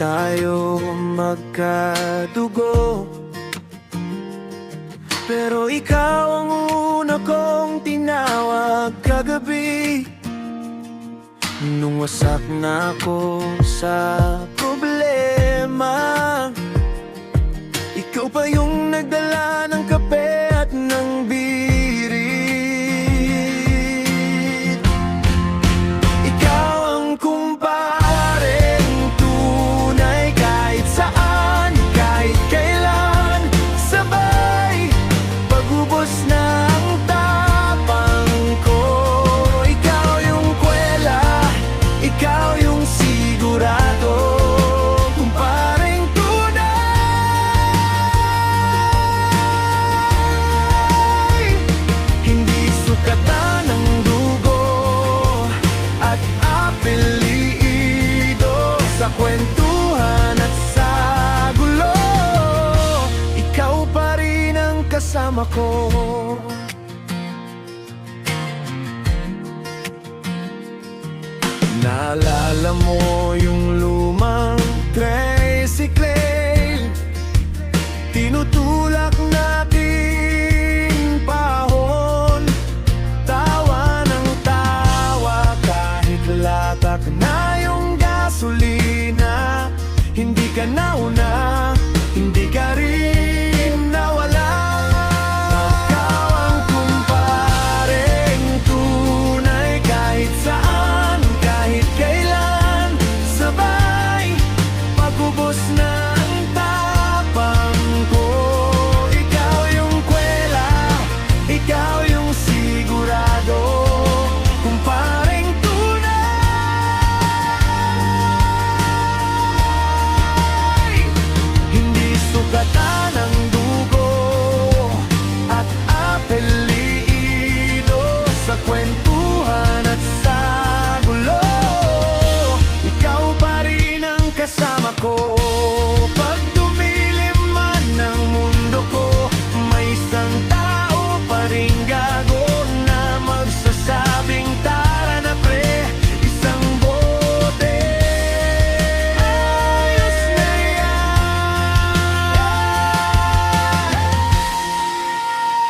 tayo magkadugo, pero ikaw ang una kong tinawag kagabi, nung wasak na ako sa problema. Ikaw pa yung nagdala ng kape at ng birit. Ikaw ang kumpareng tunay, kahit saan, kahit kailan. Sabay, pag-ubos na ang tapang ko. Ikaw yung kwela, ikaw yung sigurado. Sa kwentuhan at sa gulo, ikaw pa rin ang kasama ko. Naalala mo yung lumang tricycle, tinutulak nating pahon, tawa ng tawa kahit latak na yung gasolina. Hindi ka nauna, hindi ka rin nawala. Ikaw ang kumpareng tunay, kahit saan, kahit kailan. Sabay, pag-ubos na ang tapang ko. Ikaw yung kwela, ikaw yung sigurado. Kumpareng sugatan ng dugo at apelyido, sa kwentuhan at sa gulo, ikaw pa rin ang kasama ko. Pag dumilim man ang mundo ko, may isang tao pa rin gago na magsasabing tara na pre, isang bote.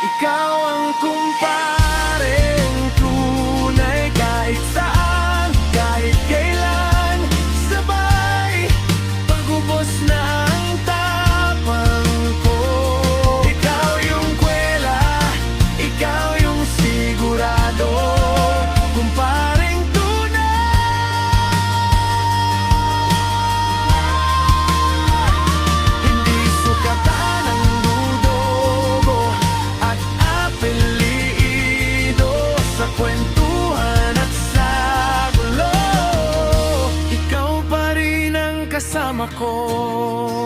Ikaw ang kumpareng tunay, kahit saan, kahit kailan. Sabay, pag-ubos na ang tapang ko. Ikaw yung kwela, ikaw yung sigurado. Kumpareng tunay, hindi sukatan ang dudugo at apelyido, sa kwentuhan at sa gulo, ikaw pa rin ang kasama ko.